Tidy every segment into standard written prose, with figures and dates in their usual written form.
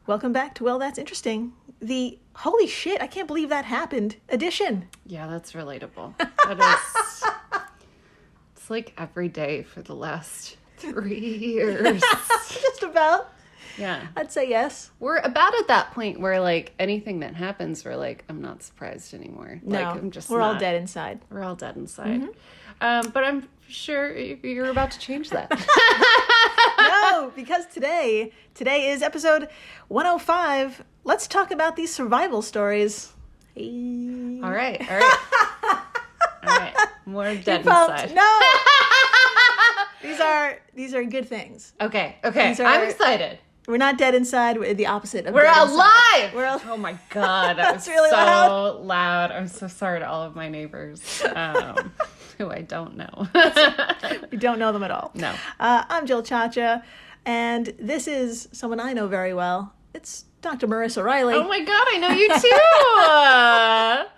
Welcome back to Well, That's Interesting. The holy shit, I can't believe that happened edition. Yeah, that's relatable. That is, it's like every day for the last 3 years. Just about. Yeah. I'd say yes. We're about at that point where, like, anything that happens, we're like, I'm not surprised anymore. No, like, I'm just we're all not. dead inside. We're all dead inside. But I'm sure you're about to change that. No, because today is episode 105. Let's talk about these survival stories. Hey. All right. More dead inside. No. These are good things. Okay. I'm excited. We're not dead inside. We're the opposite of We're dead alive! Inside. Oh my God, that was really so loud. I'm so sorry to all of my neighbors who I don't know. We don't know them at all. No. I'm Jill Chacha, and this is someone I know very well. It's Dr. Marissa Riley. Oh my God, I know you too!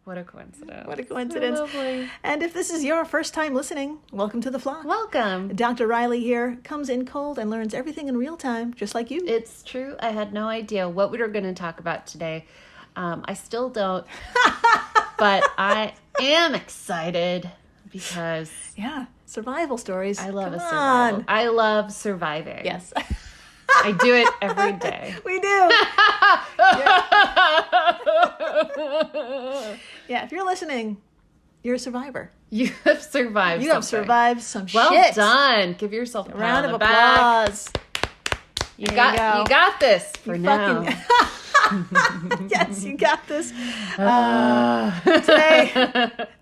What a coincidence. What a coincidence. So lovely. And if this is your first time listening, welcome to the flock. Welcome. Dr. Riley here comes in cold and learns everything in real time, just like you. It's true. I had no idea what we were going to talk about today. I still don't, but I am excited because... Yeah, survival stories. I love Come survival. on. I love surviving. Yes. I do it every day. We do. Yeah, if you're listening, you're a survivor. You have survived You have something. survived some Well shit. done. Give yourself a pat Round on of the back. applause. You There you go. got this for now. Yes, you got this.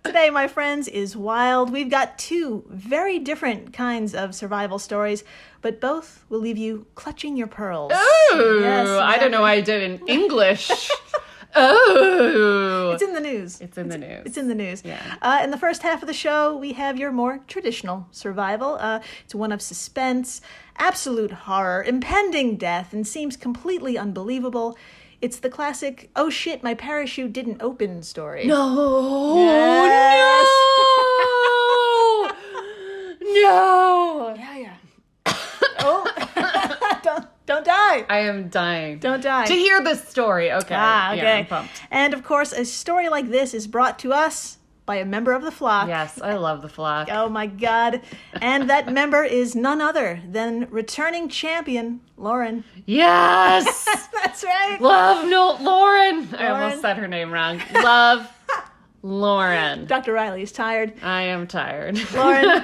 Today, my friends, is wild. We've got two very different kinds of survival stories, but both will leave you clutching your pearls. Oh, Yes, I don't know why I did in English. Oh. It's in the news. It's in the news. It's in the news. Yeah. In the first half of the show, we have your more traditional survival. It's one of suspense, absolute horror, impending death, and seems completely unbelievable. It's the classic, oh shit, my parachute didn't open story. No. Yes. No. Yeah. Oh, don't die. I am dying. Don't die. To hear this story. Okay. Okay. Yeah, I'm pumped. And of course, a story like this is brought to us by a member of the flock. Yes, I love the flock. Oh my God. And that member is none other than returning champion, Lauren. Yes. That's right. Love Lauren. I almost said her name wrong. Love Lauren. Dr. Riley is tired. I am tired. Lauren,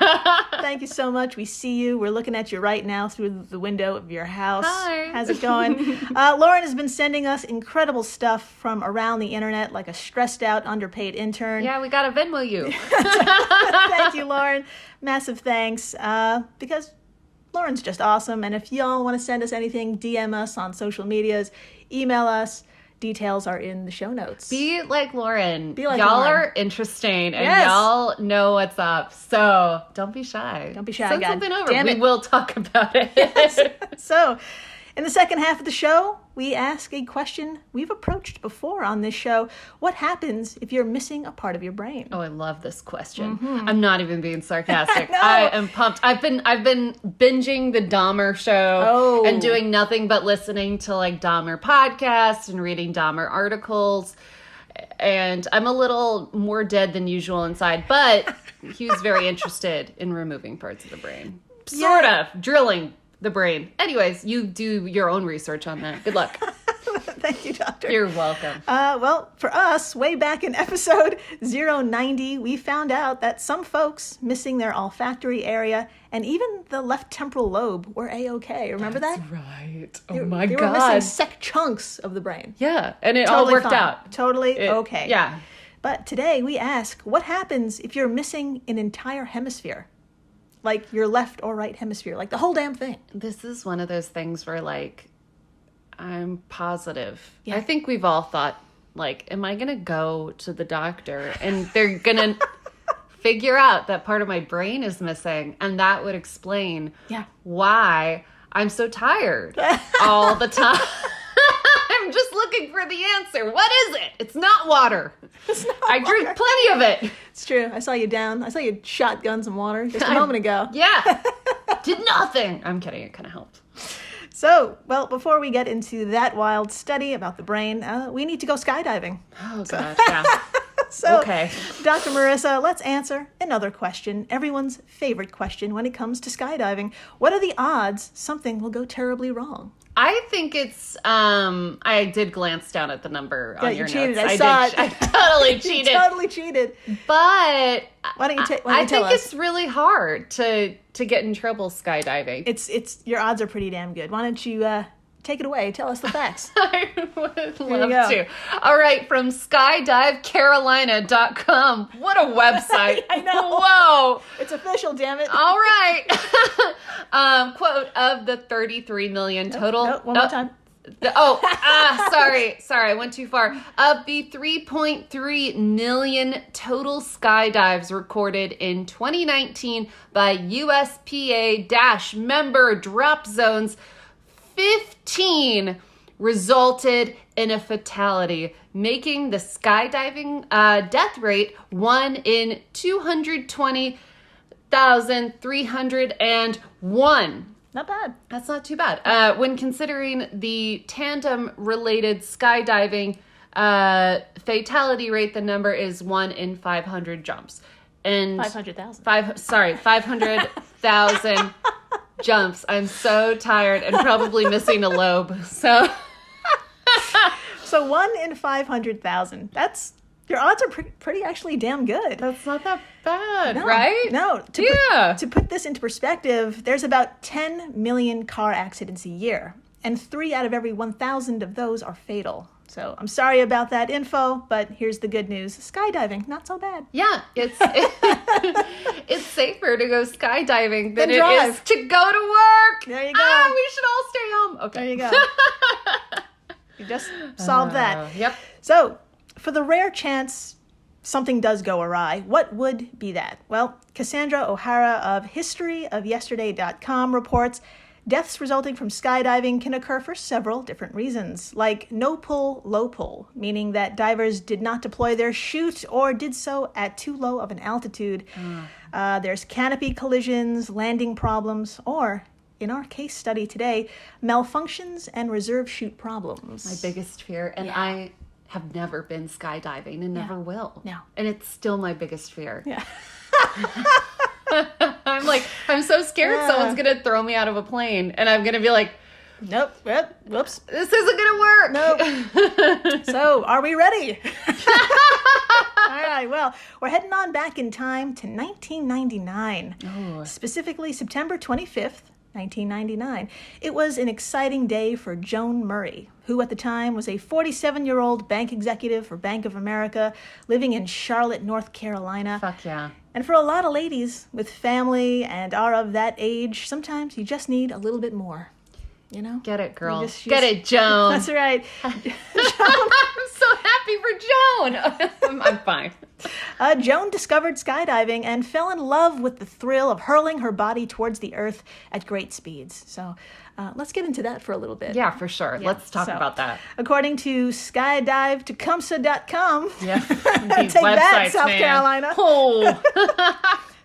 thank you so much. We see you. We're looking at you right now through the window of your house. Hi. How's it going? Lauren has been sending us incredible stuff from around the internet, like a stressed out, underpaid intern. Yeah, we gotta Venmo you. Thank you, Lauren. Massive thanks. Because Lauren's just awesome. And if y'all want to send us anything, DM us on social medias, email us. Details are in the show notes. Be like Lauren. Be like y'all Lauren. are interesting and Yes. y'all know what's up. So don't be shy. Don't be shy, Send God something over. damn it. We will talk about it. So, in the second half of the show, we ask a question we've approached before on this show. What happens if you're missing a part of your brain? Oh, I love this question. I'm not even being sarcastic. No. I am pumped. I've been binging the Dahmer show and doing nothing but listening to like Dahmer podcasts and reading Dahmer articles. And I'm a little more dead than usual inside, but he was very interested in removing parts of the brain. Sort of drilling the brain. Anyways, you do your own research on that. Good luck. Thank you, Doctor. You're welcome. Well, for us, way back in episode 090, we found out that some folks missing their olfactory area and even the left temporal lobe were A-okay. Remember that? Right. They were missing sec chunks of the brain. Yeah, and it Totally all worked fine. out. Totally okay. Yeah. But today we ask, what happens if you're missing an entire hemisphere? Like your left or right hemisphere, like the whole damn thing. This is one of those things where, like, I'm positive. Yeah. I think we've all thought, like, am I going to go to the doctor and they're going to figure out that part of my brain is missing, and that would explain why I'm so tired all the time. I'm just looking for the answer. What is it? It's not water. It's not I drink water. plenty of it. It's true. I saw you down. I saw you shotgun some water just a moment ago. Yeah. Did nothing. I'm kidding. It kind of helped. So, well, before we get into that wild study about the brain, we need to go skydiving. Oh, gosh, yeah. So, okay. Dr. Marissa, let's answer another question, everyone's favorite question when it comes to skydiving. What are the odds something will go terribly wrong? I think it's, I did glance down at the number on your cheated. notes. I saw it. I totally cheated. You totally cheated. But why don't you tell us? I think it's really hard to get in trouble skydiving. It's your odds are pretty damn good. Why don't you take it away? Tell us the facts. I would love to. All right, from skydivecarolina.com. What a website. I know. Whoa. It's official, damn it. All right. Quote, of the 33 million total. No, one more time. Sorry, I went too far. Of the 3.3 million total skydives recorded in 2019 by USPA-member drop zones, 15 resulted in a fatality, making the skydiving death rate 1 in 220,301. Not bad. That's not too bad. When considering the tandem-related skydiving fatality rate, the number is 1 in 500 jumps. And 500,000. 500,000 jumps. I'm so tired and probably missing a lobe. So 1 in 500,000. That's your odds are pretty actually damn good. that's not that bad, No, right? No. Yeah. To put this into perspective, there's about 10 million car accidents a year, and 3 out of every 1,000 of those are fatal. So I'm sorry about that info, but here's the good news. Skydiving, not so bad. Yeah, it's safer to go skydiving than Then it drive. is to go to work. There you go. We should all stay home. Okay. There you go. You just solved that. Yep. So, for the rare chance something does go awry, what would be that? Well, Cassandra O'Hara of historyofyesterday.com reports deaths resulting from skydiving can occur for several different reasons, like no pull, low pull, meaning that divers did not deploy their chute or did so at too low of an altitude. There's canopy collisions, landing problems, or, in our case study today, malfunctions and reserve chute problems. My biggest fear, and I have never been skydiving and never will. No. And it's still my biggest fear. Yeah. I'm so scared someone's going to throw me out of a plane and I'm going to be like, Nope. Whoops. this isn't going to work. Nope. So, are we ready? All right, well, we're heading on back in time to 1999. Oh. Specifically, September 25th, 1999. It was an exciting day for Joan Murray, who at the time was a 47-year-old bank executive for Bank of America living in Charlotte, North Carolina. Fuck yeah. And for a lot of ladies with family and are of that age, sometimes you just need a little bit more, you know? Get it, girl. Get Get it, Joan. That's right. I'm so happy for Joan. I'm fine. Joan discovered skydiving and fell in love with the thrill of hurling her body towards the earth at great speeds. So let's get into that for a little bit. Yeah, for sure. Let's talk about that. According to skydivetecumseh.com, Yeah. take that, South Carolina. Oh.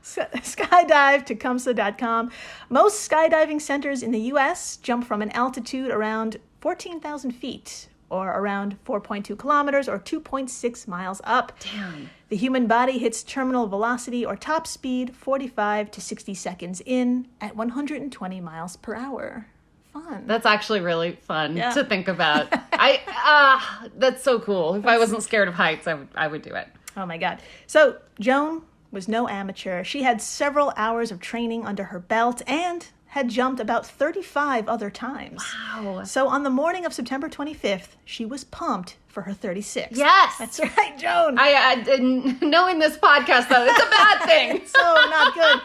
Skydivetecumseh.com. Most skydiving centers in the U.S. jump from an altitude around 14,000 feet, or around 4.2 kilometers, or 2.6 miles up. Damn. The human body hits terminal velocity, or top speed, 45 to 60 seconds in at 120 miles per hour. Fun. That's actually really fun Yeah. to think about. That's so cool. If I wasn't scared of heights, I would do it. Oh my God. So Joan was no amateur. She had several hours of training under her belt and had jumped about 35 other times. Wow. So on the morning of September 25th, she was pumped for her 36th. Yes. That's right, Joan. I didn't, knowing this podcast, though, it's a bad thing. So not good.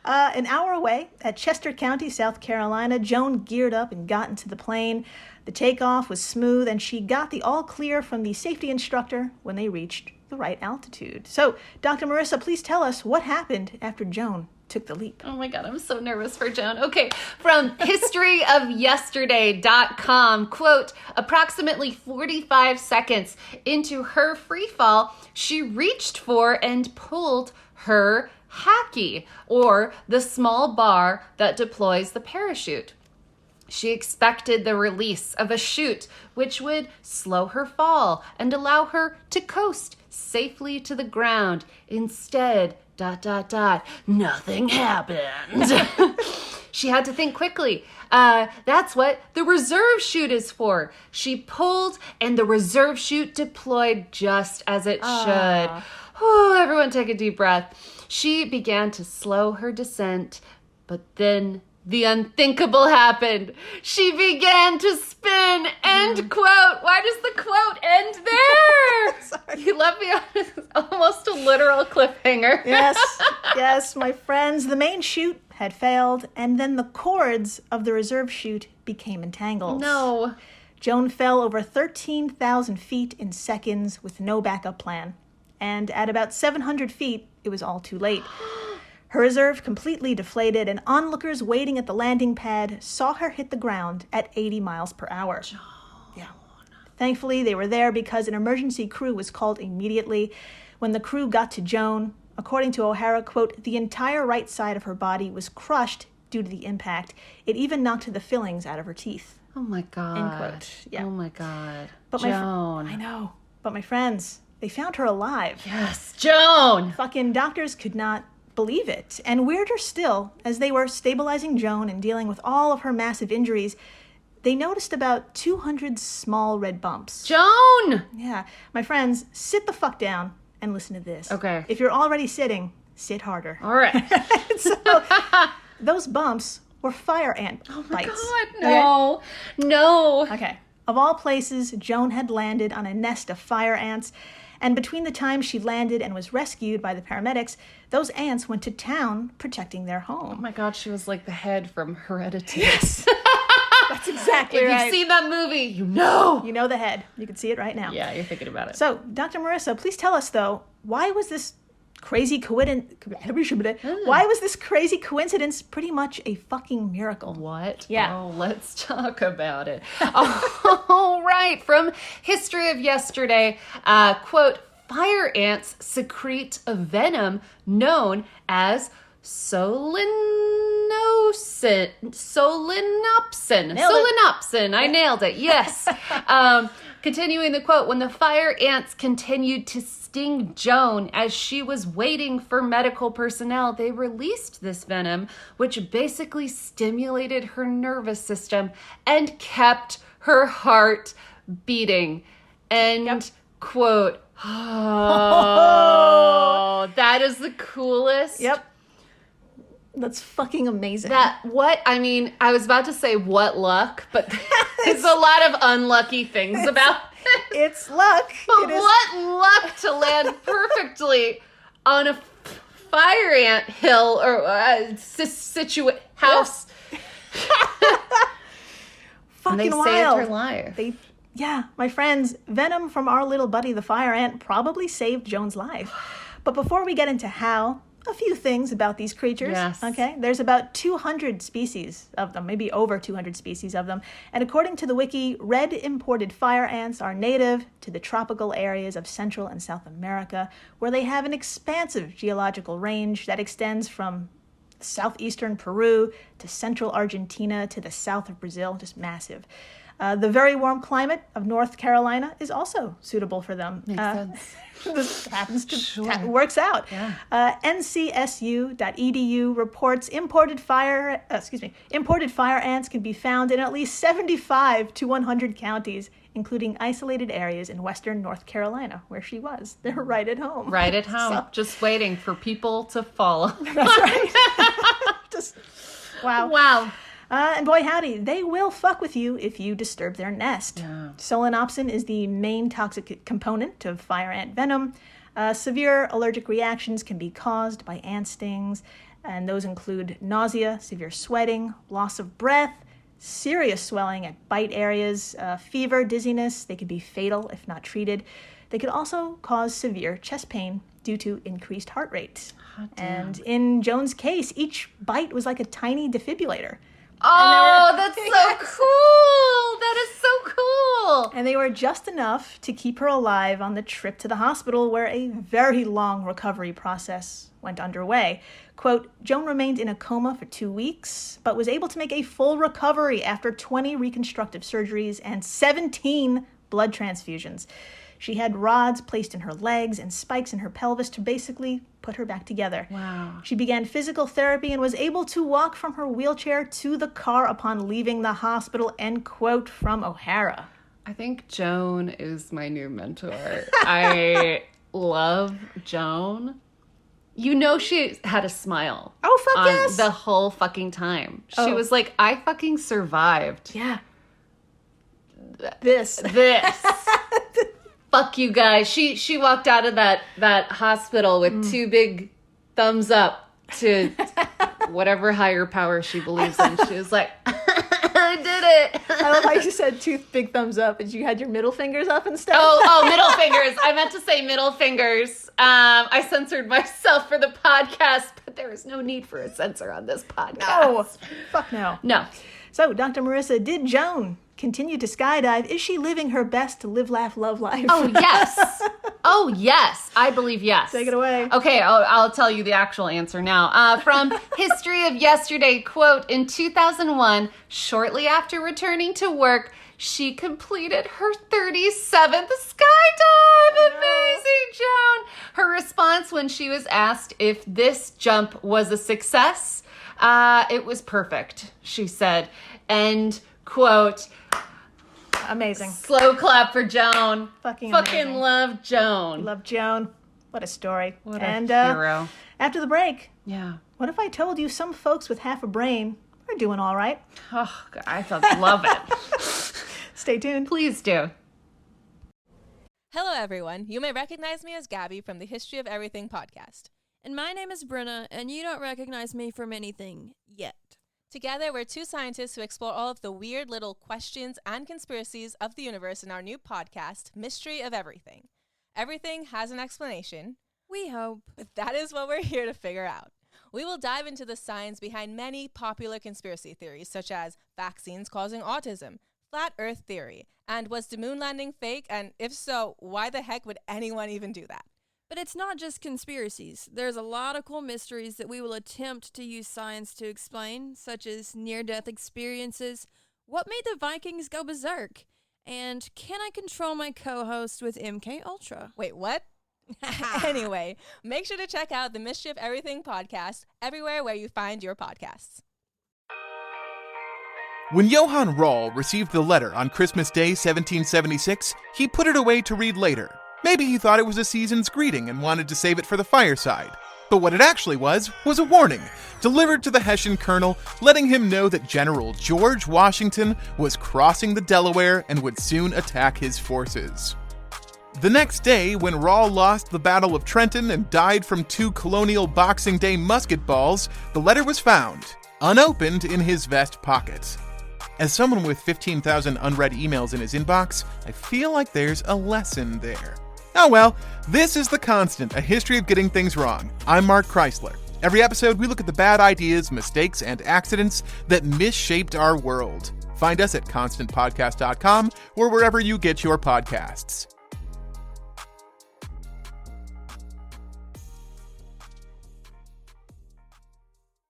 An hour away at Chester County, South Carolina, Joan geared up and got into the plane. The takeoff was smooth, and she got the all clear from the safety instructor when they reached the right altitude. So, Dr. Marissa, please tell us what happened after Joan took the leap. Oh my God, I'm so nervous for Joan. Okay, from historyofyesterday.com, quote, approximately 45 seconds into her free fall, she reached for and pulled her hacky, or the small bar that deploys the parachute. She expected the release of a chute which would slow her fall and allow her to coast safely to the ground. Instead, ... nothing happened. She had to think quickly. That's what the reserve chute is for. She pulled and the reserve chute deployed just as it should. Oh, everyone take a deep breath. She began to slow her descent, but then the unthinkable happened. She began to spin. End quote. Why does the quote end there? Sorry. You left me on almost a literal cliffhanger. Yes, my friends. The main chute had failed, and then the cords of the reserve chute became entangled. No. Joan fell over 13,000 feet in seconds with no backup plan. And at about 700 feet, it was all too late. Her reserve completely deflated, and onlookers waiting at the landing pad saw her hit the ground at 80 miles per hour. Joan. Yeah. Thankfully, they were there because an emergency crew was called immediately. When the crew got to Joan, according to O'Hara, quote, the entire right side of her body was crushed due to the impact. It even knocked the fillings out of her teeth. Oh my God. End quote. Yeah. Oh my God. But Joan. I know. But my friends, they found her alive. Yes, Joan. Fucking doctors could not believe it. And weirder still, as they were stabilizing Joan and dealing with all of her massive injuries, they noticed about 200 small red bumps. Joan! Yeah. My friends, sit the fuck down and listen to this. Okay. If you're already sitting, sit harder. All right. So, those bumps were fire ant bites. Oh my God, no. Okay? No. Okay. Of all places, Joan had landed on a nest of fire ants, and between the time she landed and was rescued by the paramedics, those ants went to town protecting their home. Oh my God, she was like the head from Hereditary. Yes. That's exactly If right. you've seen that movie, you know. You know the head. You can see it right now. Yeah, you're thinking about it. So, Dr. Marissa, please tell us, though, why was this crazy coincidence pretty much a fucking miracle? What? Yeah. Oh, let's talk about it. All right. From History of Yesterday, quote, fire ants secrete a venom known as solenopsin. I nailed it. Yes. Continuing the quote, when the fire ants continued to sting Joan as she was waiting for medical personnel, they released this venom, which basically stimulated her nervous system and kept her heart beating. End quote. Oh, that is the coolest. Yep. That's fucking amazing. I was about to say what luck, but there's a lot of unlucky things about it. It's luck. But what luck to land perfectly on a fire ant hill or house. Fucking and they wild. saved her life. Yeah, my friends, venom from our little buddy the fire ant probably saved Joan's life. But before we get into how, a few things about these creatures. Yes. Okay, there's about 200 species of them, maybe over 200 species of them. And according to the wiki, red imported fire ants are native to the tropical areas of Central and South America, where they have an expansive geological range that extends from southeastern Peru to central Argentina to the south of Brazil, just massive. The very warm climate of North Carolina is also suitable for them. Makes sense. This happens to works out. Yeah. NCSU.edu reports imported fire ants can be found in at least 75 to 100 counties, including isolated areas in western North Carolina, where she was. They're right at home. Right at home, So, just waiting for people to follow. that's right. Wow. Wow. And boy, howdy, they will fuck with you if you disturb their nest. Yeah. Solenopsin is the main toxic component of fire ant venom. Severe allergic reactions can be caused by ant stings, and those include nausea, severe sweating, loss of breath, serious swelling at bite areas, fever, dizziness. They can be fatal if not treated. They could also cause severe chest pain due to increased heart rate. And in Joan's case, each bite was like a tiny defibrillator. Oh, that's so cool. That is so cool. miracle. And they were just enough to keep her alive on the trip to the hospital, where a very long recovery process went underway. Quote, Joan remained in a coma for 2 weeks, but was able to make a full recovery after 20 reconstructive surgeries and 17 blood transfusions. She had rods placed in her legs and spikes in her pelvis to basically put her back together. Wow. She began physical therapy and was able to walk from her wheelchair to the car upon leaving the hospital, end quote, from O'Hara. I think Joan is my new mentor. I love Joan. You know she had a smile. Oh, fuck yes. The whole fucking time. She was like, I fucking survived. Yeah. This. Fuck you guys. She walked out of that hospital with two big thumbs up to whatever higher power she believes in. She was like, I did it. I love how you said two big thumbs up and you had your middle fingers up and stuff. Oh, middle fingers. I meant to say middle fingers. I censored myself for the podcast, but there is no need for a censor on this podcast. No. Fuck no. No. So, Dr. Marissa, did Joan continue to skydive? Is she living her best to live, laugh, love life? Oh, yes. Oh, yes. I believe yes. Take it away. Okay, I'll tell you the actual answer now. From History of Yesterday, quote, in 2001, shortly after returning to work, she completed her 37th skydive. Amazing, Joan. Her response when she was asked if this jump was a success, it was perfect, she said. End quote. Amazing. Slow clap for Joan. Fucking love Joan. Love Joan. What a story. What a hero. After the break, Yeah. what if I told you some folks with half a brain are doing all right? Oh, God, I love it. Stay tuned. Please do. Hello, everyone. You may recognize me as Gabby from the History of Everything podcast. And my name is Brenna, and you don't recognize me from anything yet. Together, we're two scientists who explore all of the weird little questions and conspiracies of the universe in our new podcast, Mystery of Everything. Everything has an explanation. We hope. But that is what we're here to figure out. We will dive into the science behind many popular conspiracy theories, such as vaccines causing autism, flat earth theory, and was the moon landing fake? And if so, why the heck would anyone even do that? But it's not just conspiracies. There's a lot of cool mysteries that we will attempt to use science to explain, such as near-death experiences, what made the Vikings go berserk, and can I control my co-host with MK Ultra? Wait, what? Anyway, make sure to check out the Mystery of Everything podcast everywhere where you find your podcasts. When Johann Rall received the letter on Christmas Day 1776, he put it away to read later. Maybe he thought it was a season's greeting and wanted to save it for the fireside. But what it actually was a warning, delivered to the Hessian colonel, letting him know that General George Washington was crossing the Delaware and would soon attack his forces. The next day, when Rall lost the Battle of Trenton and died from 2 colonial Boxing Day musket balls, the letter was found, unopened, in his vest pocket. As someone with 15,000 unread emails in his inbox, I feel like there's a lesson there. Oh well, this is The Constant, a history of getting things wrong. I'm Mark Chrysler. Every episode, we look at the bad ideas, mistakes, and accidents that misshaped our world. Find us at constantpodcast.com or wherever you get your podcasts.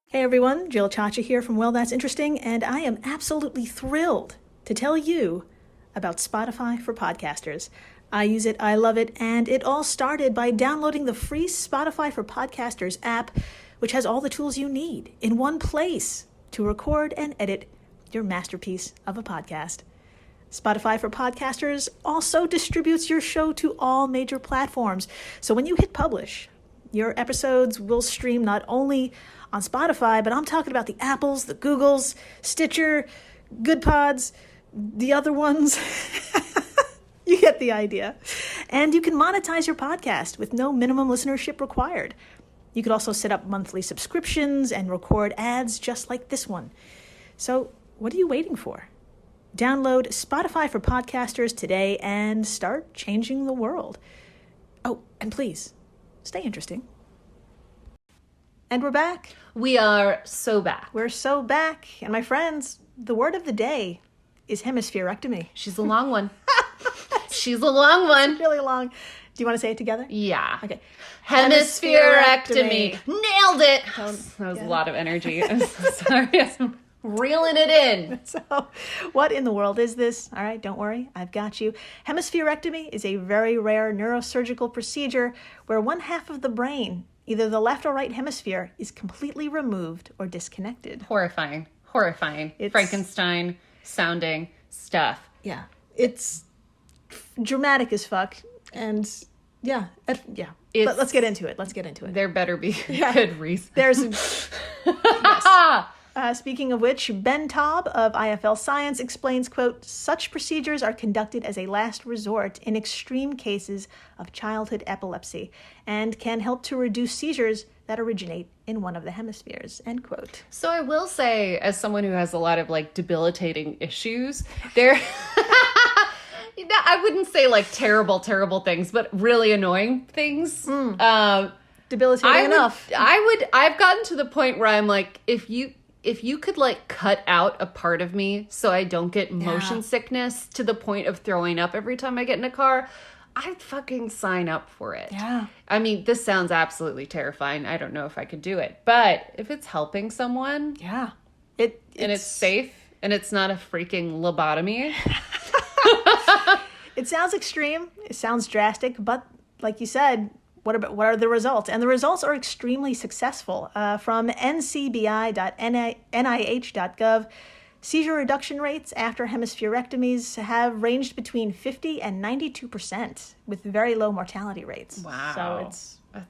Hey everyone, Jill Chacha here from Well, That's Interesting, and I am absolutely thrilled to tell you about Spotify for podcasters. I use it, I love it, and it all started by downloading the free Spotify for Podcasters app, which has all the tools you need in one place to record and edit your masterpiece of a podcast. Spotify for Podcasters also distributes your show to all major platforms, so when you hit publish, your episodes will stream not only on Spotify, but I'm talking about the Apples, the Googles, Stitcher, Good Pods, the other ones. You get the idea. And you can monetize your podcast with no minimum listenership required. You could also set up monthly subscriptions and record ads just like this one. So what are you waiting for? Download Spotify for Podcasters today and start changing the world. Oh, and please, stay interesting. And we're back. We are so back. We're so back. And my friends, the word of the day is hemispherectomy. She's a long one. She's a long one. Really long. Do you want to say it together? Yeah. Okay. Hemispherectomy. Nailed it. That was a lot of energy. I'm so sorry. I'm reeling it in. So, what in the world is this? All right, don't worry. I've got you. Hemispherectomy is a very rare neurosurgical procedure where one half of the brain, either the left or right hemisphere, is completely removed or disconnected. Horrifying. It's Frankenstein sounding stuff. Yeah. It's dramatic as fuck. And yeah. Let's get into it. There better be good reason. There's yes. Speaking of which, Ben Taub of IFL Science explains, quote, such procedures are conducted as a last resort in extreme cases of childhood epilepsy and can help to reduce seizures that originate in one of the hemispheres, end quote. So I will say, as someone who has a lot of like debilitating issues, there... I wouldn't say like terrible things, but really annoying things. Debilitating enough. I've gotten to the point where I'm like, if you could like cut out a part of me so I don't get motion sickness to the point of throwing up every time I get in a car, I'd fucking sign up for it. Yeah. I mean, this sounds absolutely terrifying. I don't know if I could do it. But if it's helping someone, yeah, and it's safe and it's not a freaking lobotomy. It sounds extreme. It sounds drastic, but like you said, what are the results? And the results are extremely successful. From ncbi.nih.gov, seizure reduction rates after hemispherectomies have ranged between 50 and 92% with very low mortality rates. Wow. So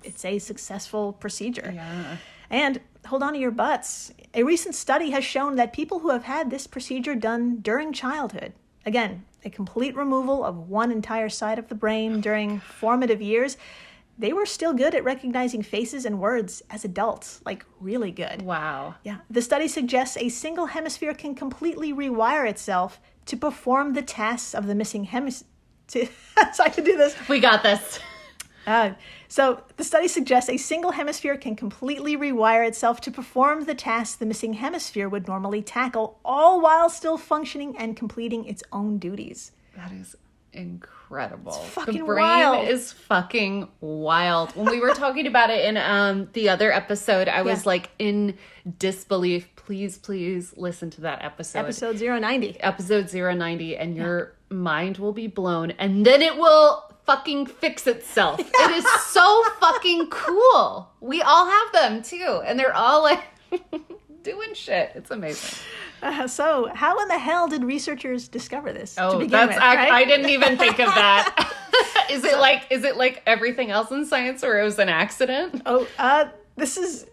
it's a successful procedure. Yeah. And hold on to your butts. A recent study has shown that people who have had this procedure done during childhood, again, a complete removal of one entire side of the brain during formative years, they were still good at recognizing faces and words as adults, like really good. Wow. Yeah. The study suggests a single hemisphere can completely rewire itself to perform the tasks of the missing hemisphere. So I can do this. We got this. So the study suggests a single hemisphere can completely rewire itself to perform the tasks the missing hemisphere would normally tackle, all while still functioning and completing its own duties. That is incredible. It's fucking the brain wild. is fucking wild. When we were talking about it in the other episode, I was like in disbelief. Please listen to that episode. Episode 090. Episode 090, and your mind will be blown, and then it will fucking fix itself. It is so fucking cool. We all have them too, and they're all like doing shit. It's amazing. So how in the hell did researchers discover this? Oh, to begin that's with, right? I didn't even think of that. Is it like everything else in science, or it was an accident? Oh, this is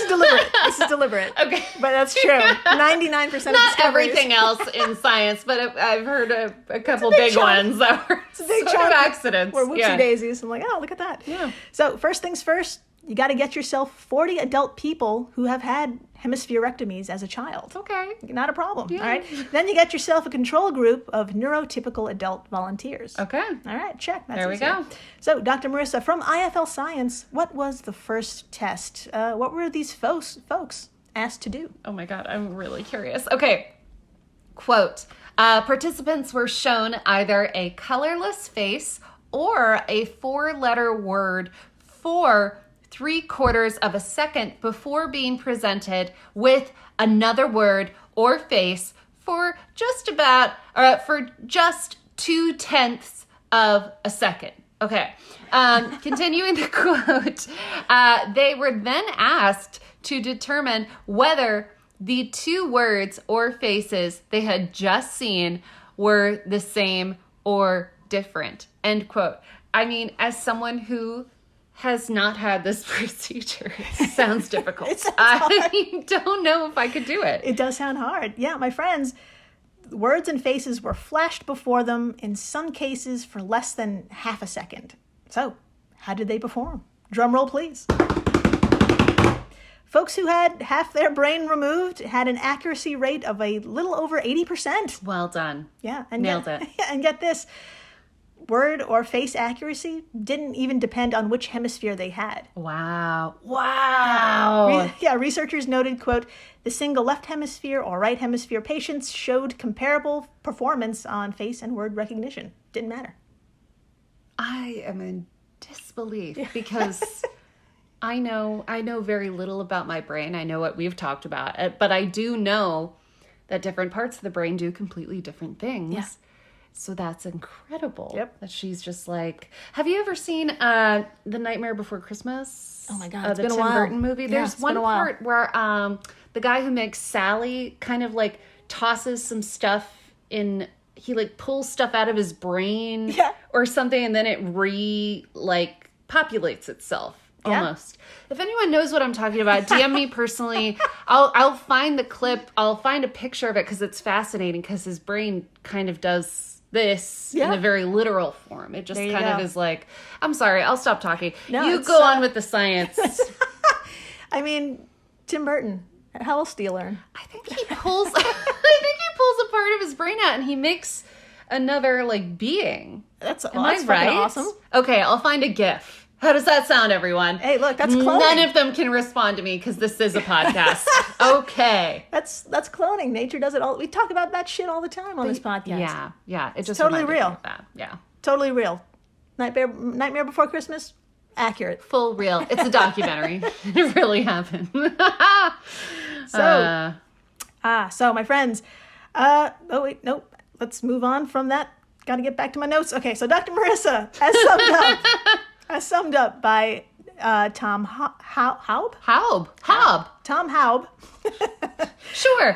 deliberate. This is deliberate. Okay, but that's true. 99% of discoveries. Not everything else in science, but I've heard a couple big ones that were big sort of accidents. Or whoopsie daisies. I'm like, oh, look at that. Yeah. So first things first, you got to get yourself 40 adult people who have had hemispherectomies as a child. Okay. Not a problem. Yeah. All right. Then you get yourself a control group of neurotypical adult volunteers. Okay. All right. Check. That's there we easier. go. So, Dr. Marissa, from IFL Science, what was the first test? What were these folks asked to do? Oh my God, I'm really curious. Okay. Quote, participants were shown either a colorless face or a 4-letter word for 3/4 of a second before being presented with another word or face for just 2/10 of a second. Okay. Continuing the quote, they were then asked to determine whether the 2 words or faces they had just seen were the same or different. End quote. I mean, as someone who has not had this procedure, it sounds difficult. I don't know if I could do it. It does sound hard. Yeah, my friends, words and faces were flashed before them, in some cases for less than half a second. So, how did they perform? Drum roll, please. Folks who had half their brain removed had an accuracy rate of a little over 80%. Well done. Yeah. Nailed it. And get this, word or face accuracy didn't even depend on which hemisphere they had. Wow. Researchers noted, quote, the single left hemisphere or right hemisphere patients showed comparable performance on face and word recognition. Didn't matter. I am in disbelief because I know very little about my brain. I know what we've talked about, but I do know that different parts of the brain do completely different things. Yeah. So that's incredible. Yep. That she's just like, have you ever seen The Nightmare Before Christmas? Oh my God, it's the been a Tim while. Burton movie. Yeah, There's it's one been a while. part where the guy who makes Sally kind of like tosses some stuff in, he like pulls stuff out of his brain or something, and then it populates itself. Yeah. Almost. If anyone knows what I'm talking about, DM me personally. I'll find the clip. I'll find a picture of it because it's fascinating. Because his brain kind of does this in a very literal form. It just kind of is like, I'm sorry, I'll stop talking. No, you go on with the science. I mean, Tim Burton. How else do you learn? I think he pulls. I think he pulls a part of his brain out and he makes another like being. That's Am I fucking right? awesome. Okay, I'll find a GIF. How does that sound, everyone? Hey, look, that's cloning. None of them can respond to me because this is a podcast. Okay. That's cloning. Nature does it all. We talk about that shit all the time on this podcast. Yeah. It just totally reminded me real. of that. Yeah. Totally real. Nightmare Before Christmas, accurate. Full real. It's a documentary. It really happened. So my friends. Oh wait, nope. Let's move on from that. Got to get back to my notes. Okay, so Dr. Marissa, as summed up by Tom Haub. Tom Haub. Sure.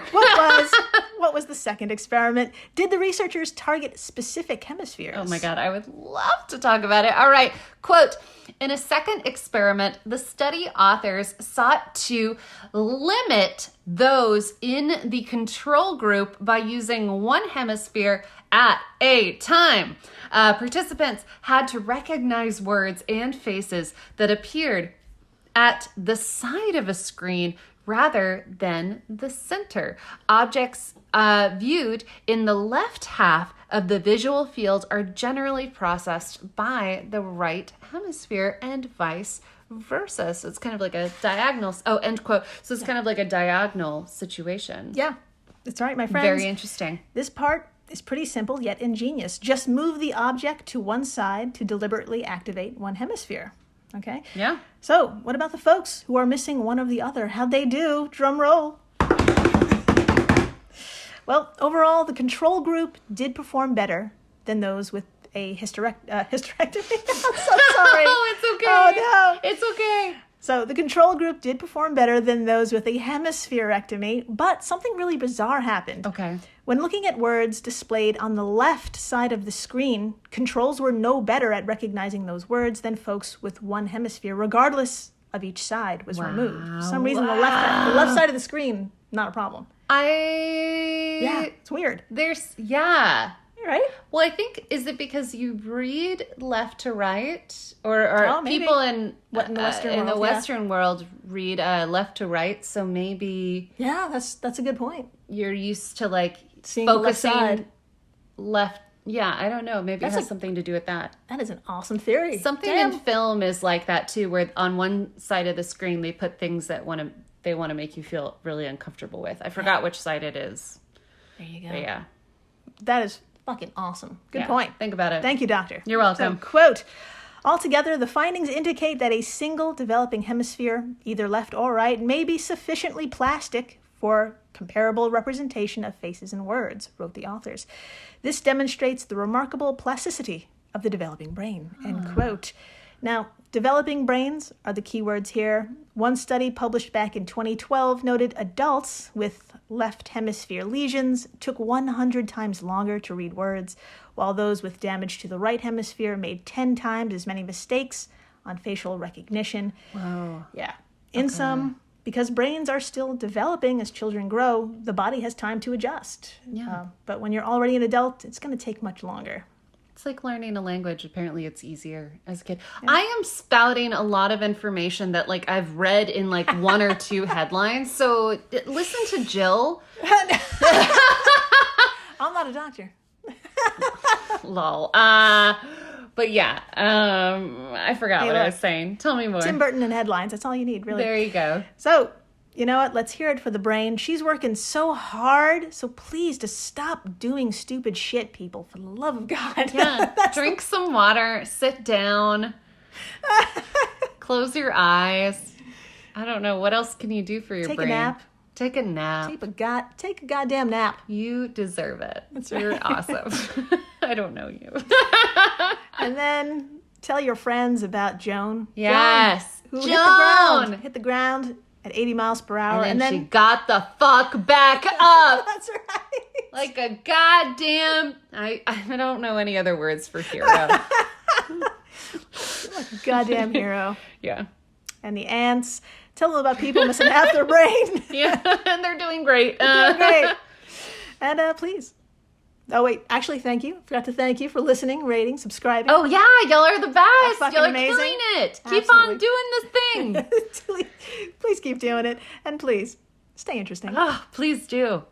What was the second experiment? Did the researchers target specific hemispheres? Oh my God, I would love to talk about it. All right. Quote, in a second experiment, the study authors sought to limit those in the control group by using one hemisphere at a time. Participants had to recognize words and faces that appeared at the side of a screen rather than the center. Objects viewed in the left half of the visual field are generally processed by the right hemisphere and vice versa. So it's kind of like a diagonal. Oh, end quote. So it's kind of like a diagonal situation. Yeah, that's right, my friends. Very interesting. This part is pretty simple yet ingenious. Just move the object to one side to deliberately activate one hemisphere. Okay? Yeah. So, what about the folks who are missing one of the other? How'd they do? Drum roll. Well, overall, the control group did perform better than those with a hysterectomy. I'm so sorry. Oh, it's okay. Oh, no. It's okay. So the control group did perform better than those with a hemispherectomy, but something really bizarre happened. Okay. When looking at words displayed on the left side of the screen, controls were no better at recognizing those words than folks with one hemisphere, regardless of each side was removed. For some reason, the left side of the screen, not a problem. Yeah, it's weird. Right? Well, I think, is it because you read left to right? Or people in the Western world read left to right, so maybe... Yeah, that's a good point. You're used to, like, seeing focusing the left side. Left. Yeah, I don't know. Maybe it has something to do with that. That is an awesome theory. Something in film is like that, too, where on one side of the screen they put things that they want to make you feel really uncomfortable with. I forgot which side it is. There you go. But yeah. That is fucking awesome. Good point. Think about it. Thank you, doctor. You're welcome. So, quote, altogether, the findings indicate that a single developing hemisphere, either left or right, may be sufficiently plastic for comparable representation of faces and words, wrote the authors. This demonstrates the remarkable plasticity of the developing brain, end quote. Now, developing brains are the key words here. One study published back in 2012 noted adults with left hemisphere lesions took 100 times longer to read words, while those with damage to the right hemisphere made 10 times as many mistakes on facial recognition. Wow. Yeah. In sum, because brains are still developing as children grow, the body has time to adjust. Yeah. But when you're already an adult, it's going to take much longer. It's like learning a language. Apparently it's easier as a kid. Yeah. I am spouting a lot of information that like I've read in like one or two headlines. So listen to Jill. I'm not a doctor. Lol. But yeah, I forgot what I was saying. Tell me more. Tim Burton and headlines. That's all you need, really. There you go. So you know what? Let's hear it for the brain. She's working so hard, so please just stop doing stupid shit, people, for the love of God. Yeah, drink some water, sit down, close your eyes. I don't know. What else can you do for your brain? Take a nap. Take a nap. Take a goddamn nap. You deserve it. That's You're right. awesome. I don't know you. And then tell your friends about Joan. Yes. Joan, who Joan! hit the ground at 80 miles per hour. And then she got the fuck back up. That's right. Like a goddamn... I don't know any other words for hero. Like a goddamn hero. Yeah. And the ants. Tell them about people missing half their brain. Yeah, and they're doing great. Doing great. And please. Oh, wait. Actually, thank you. Forgot to thank you for listening, rating, subscribing. Oh, yeah. Y'all are the best. fucking Y'all are amazing. killing it. Keep Absolutely. on doing this thing. Please keep doing it. And please, stay interesting. Oh, please do.